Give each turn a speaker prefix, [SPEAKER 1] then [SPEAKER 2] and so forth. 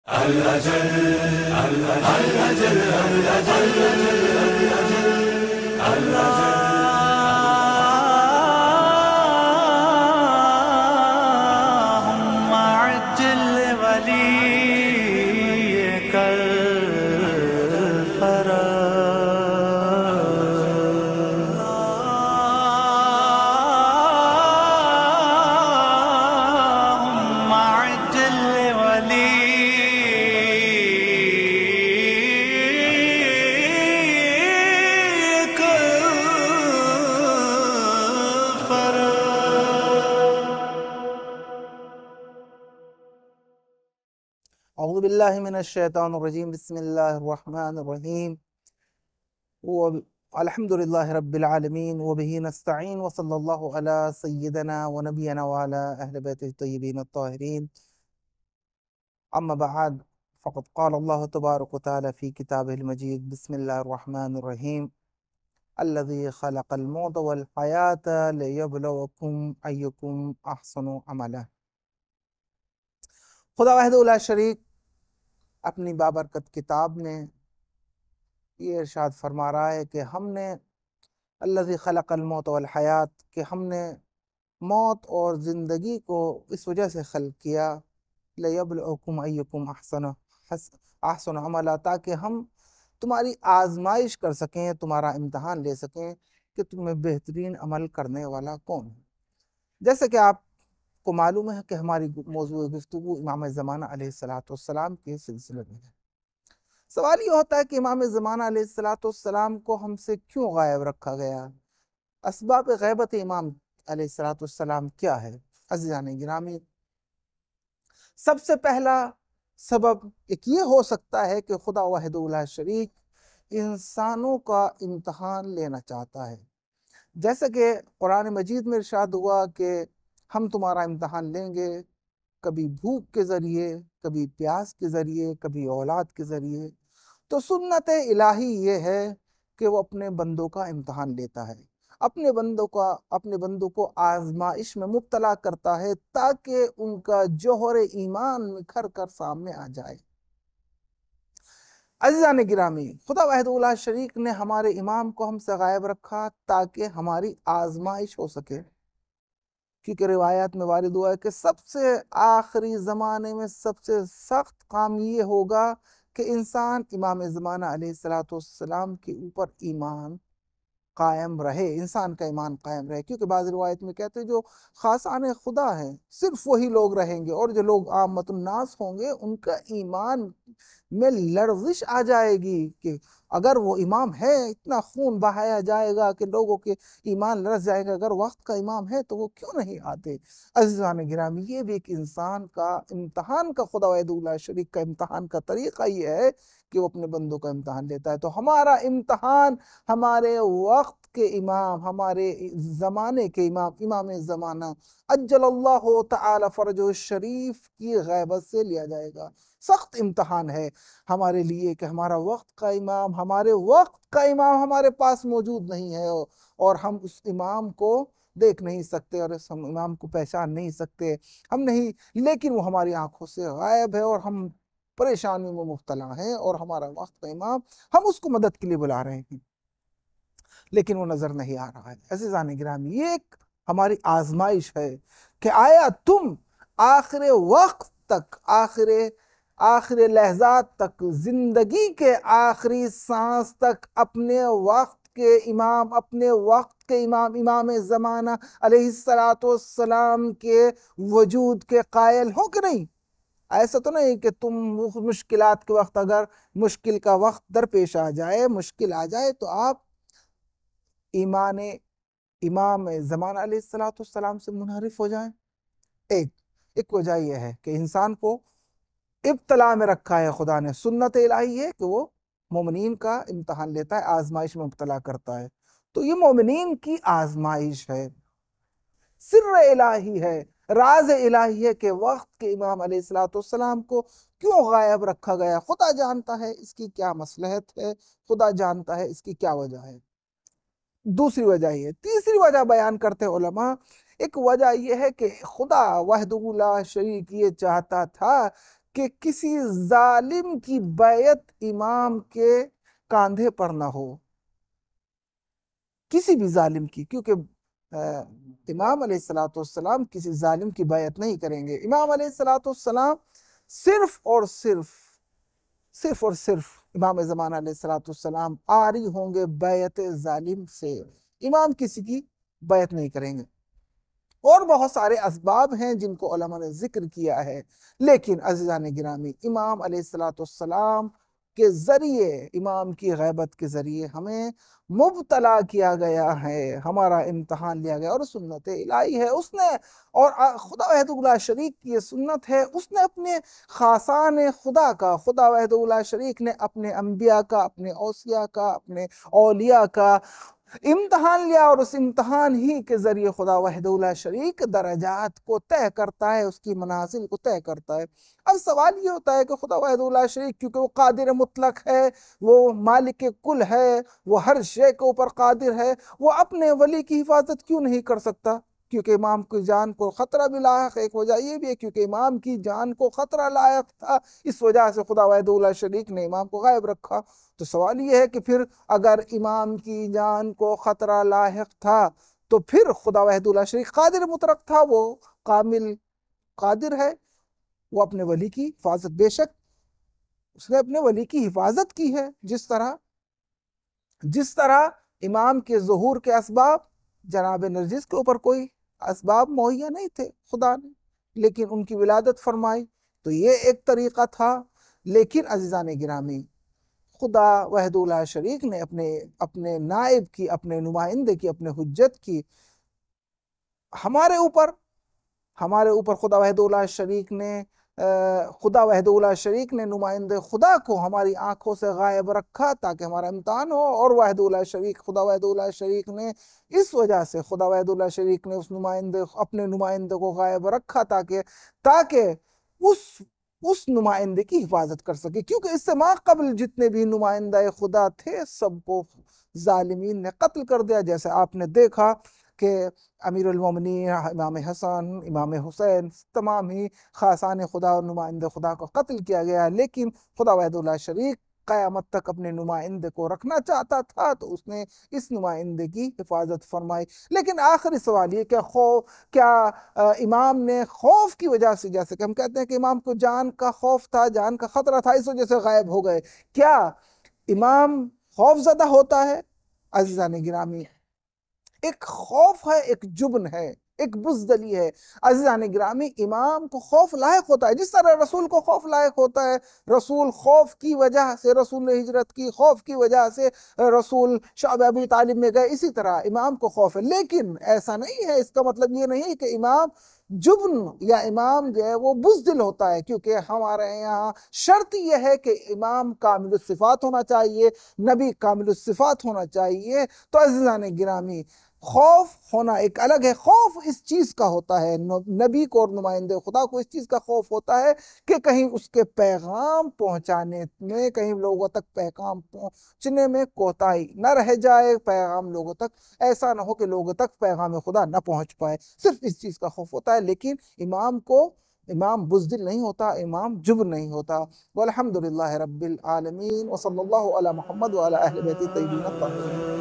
[SPEAKER 1] اللهم عجل وليك اللهم عجل وليك
[SPEAKER 2] اعوذ باللہ من الشیطان الرجیم بسم اللہ الرحمن الرحیم الحمدللہ رب العالمین وبہ نستعین وصلی اللہ علی سیدنا ونبینا وعلی اہل بیت الطیبین الطاہرین اما بعد فقد قال اللہ تبارک وتعالی فی کتابہ المجید بسم اللہ الرحمن الرحیم الذی خلق الموت والحیات لیبلوکم ایکم احسن عملا۔ خدا وحدہ لا شریک اپنی بابرکت کتاب میں یہ ارشاد فرما رہا ہے کہ ہم نے الذی خلق الموت والحیات، کہ ہم نے موت اور زندگی کو اس وجہ سے خلق کیا لیبلوکم ایکم احسن عملا، تاکہ ہم تمہاری آزمائش کر سکیں، تمہارا امتحان لے سکیں کہ تمہیں بہترین عمل کرنے والا کون ہے۔ جیسے کہ آپ کو معلوم ہے کہ ہماری موضوع گفتگو امام زمانہ علیہ السلام کے سلسلے میں ہے۔ سوال یہ ہوتا ہے کہ امام زمانہ علیہ السلام کو ہم سے کیوں غائب رکھا گیا؟ اسباب غیبت امام علیہ السلام کیا ہے؟ عزیزان گرامی، سب سے پہلا سبب ایک یہ ہو سکتا ہے کہ خدا وحدہ لا شریک انسانوں کا امتحان لینا چاہتا ہے۔ جیسے کہ قرآن مجید میں ارشاد ہوا کہ ہم تمہارا امتحان لیں گے، کبھی بھوک کے ذریعے، کبھی پیاس کے ذریعے، کبھی اولاد کے ذریعے۔ تو سنت الہی یہ ہے کہ وہ اپنے بندوں کا امتحان لیتا ہے، اپنے بندوں کو آزمائش میں مبتلا کرتا ہے تاکہ ان کا جوہر ایمان نکھر کر سامنے آ جائے۔ عزیزان گرامی، خدا وحدہ لا شریک نے ہمارے امام کو ہم سے غائب رکھا تاکہ ہماری آزمائش ہو سکے، کیونکہ روایات میں وارد ہوا ہے کہ سب سے آخری زمانے میں سب سے سخت کام یہ ہوگا کہ انسان امام زمانہ علیہ السلام کے اوپر ایمان قائم رہے، انسان کا ایمان قائم رہے، کیونکہ بعض روایت میں کہتے ہیں جو خاصان خدا ہیں صرف وہی لوگ رہیں گے، اور جو لوگ عامت الناس ہوں گے ان کا ایمان میں لرزش آ جائے گی کہ اگر وہ امام ہے اتنا خون بہایا جائے گا کہ لوگوں کے ایمان لرز جائے گا، اگر وقت کا امام ہے تو وہ کیوں نہیں آتے؟ عزیزان گرامی، یہ بھی ایک انسان کا امتحان کا، خدا وحدہ لا شریک کا امتحان کا طریقہ یہ ہے کہ وہ اپنے بندوں کا امتحان لیتا ہے۔ تو ہمارا امتحان ہمارے وقت کے امام، ہمارے زمانے کے امام زمانہ عجل اللہ تعالی فرجہ الشریف کی غیبت سے لیا جائے گا۔ سخت امتحان ہے ہمارے لیے کہ ہمارے وقت کا امام ہمارے پاس موجود نہیں ہے، اور ہم اس امام کو دیکھ نہیں سکتے اور اس امام کو پہچان نہیں سکتے، لیکن وہ ہماری آنکھوں سے غائب ہے اور ہم پریشانی میں مبتلا ہیں، اور ہمارا وقت کا امام ہم اس کو مدد کے لیے بلا رہے ہیں لیکن وہ نظر نہیں آ رہا ہے۔ عزیزان گرامی، یہ ایک ہماری آزمائش ہے کہ آیا تم آخر وقت تک، آخر لحظات تک، زندگی کے آخری سانس تک اپنے وقت کے امام امام زمانہ علیہ السلام کے وجود کے قائل ہو کہ نہیں؟ ایسا تو نہیں کہ تم مشکلات کے وقت، اگر مشکل کا وقت درپیش آ جائے، مشکل آ جائے، تو آپ امام زمانہ علیہ السلام سے منحرف ہو جائیں۔ ایک وجہ یہ ہے کہ انسان کو ابتلا میں رکھا ہے خدا نے، سنت الہی ہے کہ وہ مومنین کا امتحان لیتا ہے، آزمائش میں مبتلا کرتا ہے۔ تو یہ مومنین کی آزمائش ہے، سر الہی ہے، راز الہی ہے کہ وقت کے امام علیہ السلام کو کیوں غائب رکھا گیا۔ خدا جانتا ہے اس کی کیا مصلحت ہے، خدا جانتا ہے اس کی کیا وجہ ہے۔ دوسری وجہ یہ، تیسری وجہ بیان کرتے علماء، ایک وجہ یہ ہے کہ خدا وحدہ لا شریک یہ چاہتا تھا کہ کسی ظالم کی بیعت امام کے کاندھے پر نہ ہو، کسی بھی ظالم کی، کیونکہ امام علیہ السلام کسی ظالم کی بیعت نہیں کریں گے۔ امام علیہ السلام صرف اور صرف امام زمانہ علیہ السلام آری ہوں گے بیعت ظالم سے، امام کسی کی بیعت نہیں کریں گے۔ اور بہت سارے اسباب ہیں جن کو علماء نے ذکر کیا ہے، لیکن عزیزان گرامی امام علیہ السلام کے ذریعے، امام کی غیبت کے ذریعے ہمیں مبتلا کیا گیا ہے، ہمارا امتحان لیا گیا، اور سنت الہی ہے، اس نے، اور خدا وحدہ لا شریک کی یہ سنت ہے، اس نے اپنے خاصان خدا کا، خدا وحدہ لا شریک نے اپنے انبیاء کا، اپنے اوصیاء کا، اپنے اولیاء کا امتحان لیا، اور اس امتحان ہی کے ذریعے خدا وحدہ لا شریک درجات کو طے کرتا ہے، اس کی منازل کو طے کرتا ہے۔ اب سوال یہ ہوتا ہے کہ خدا وحدہ لا شریک کیونکہ وہ قادر مطلق ہے، وہ مالک کل ہے، وہ ہر شے کے اوپر قادر ہے، وہ اپنے ولی کی حفاظت کیوں نہیں کر سکتا؟ کیونکہ امام کی جان کو خطرہ بھی لاحق ہے، ایک وجہ یہ بھی ہے کیونکہ امام کی جان کو خطرہ لاحق تھا، اس وجہ سے خدا وحدہ لا شریک نے امام کو غائب رکھا۔ تو سوال یہ ہے کہ پھر اگر امام کی جان کو خطرہ لاحق تھا تو پھر خدا وحدہ لا شریک قادر مطلق تھا، وہ کامل قادر ہے، وہ اپنے ولی کی حفاظت، بے شک اس نے اپنے ولی کی حفاظت کی ہے، جس طرح امام کے ظہور کے اسباب جناب نرجس کے اوپر کوئی اسباب مہیا نہیں تھے خدا نے، لیکن ان کی ولادت فرمائی، تو یہ ایک طریقہ تھا۔ لیکن عزیزان گرامی خدا وحدہ لا شریک نے اپنے نائب کی، اپنے نمائندے کی، اپنے حجت کی ہمارے اوپر خدا وحدہ لا شریک نے نمائندے خدا کو ہماری آنکھوں سے غائب رکھا تاکہ ہمارا امتحان ہو، اور خدا وحدہ لا شریک نے اس وجہ سے خدا وحدہ لا شریک نے اپنے نمائندے کو غائب رکھا تاکہ اس نمائندے کی حفاظت کر سکے، کیونکہ اس سے ما قبل جتنے بھی نمائندہ خدا تھے سب کو ظالمین نے قتل کر دیا، جیسے آپ نے دیکھا کہ امیر المومنین امام حسن، امام حسین، تمام ہی خاصان خدا اور نمائندے خدا کو قتل کیا گیا، لیکن خدا وحدہ لا شریک قیامت تک اپنے نمائندے کو رکھنا چاہتا تھا، تو اس نے اس نمائندے کی حفاظت فرمائی۔ لیکن آخری سوال یہ کہ کیا امام نے خوف کی وجہ سے، جیسے کہ ہم کہتے ہیں کہ امام کو جان کا خوف تھا، جان کا خطرہ تھا، اس وجہ سے غائب ہو گئے، کیا امام خوف زدہ ہوتا ہے؟ عزیزان گرامی ایک خوف ہے، ایک جبن ہے، ایک بزدلی ہے۔ عزیزان گرامی امام کو خوف لاحق ہوتا ہے، جس طرح رسول کو خوف لاحق ہوتا ہے، رسول خوف کی وجہ سے رسول نے ہجرت کی، خوف کی وجہ سے رسول شعب ابی طالب میں گئے، اسی طرح امام کو خوف ہے، لیکن ایسا نہیں ہے، اس کا مطلب یہ نہیں کہ امام جبن یا امام جو ہے وہ بزدل ہوتا ہے، کیونکہ ہمارے یہاں شرط یہ ہے کہ امام کامل الصفات ہونا چاہیے، نبی کامل الصفات ہونا چاہیے۔ تو عزیزان گرامی خوف ہونا ایک الگ ہے، خوف اس چیز کا ہوتا ہے، نبی کو اور نمائندے خدا کو اس چیز کا خوف ہوتا ہے کہ کہیں اس کے پیغام پہنچانے میں، کہیں لوگوں تک پیغام پہنچنے میں کوتاہی نہ رہ جائے، پیغام لوگوں تک ایسا نہ ہو کہ لوگوں تک پیغام خدا نہ پہنچ پائے، صرف اس چیز کا خوف ہوتا ہے۔ لیکن امام بزدل نہیں ہوتا، امام جبن نہیں ہوتا۔ والحمدللہ رب العالمین، وصلی اللہ علی محمد وعلی اہل بیت الطیبین الطاہرین۔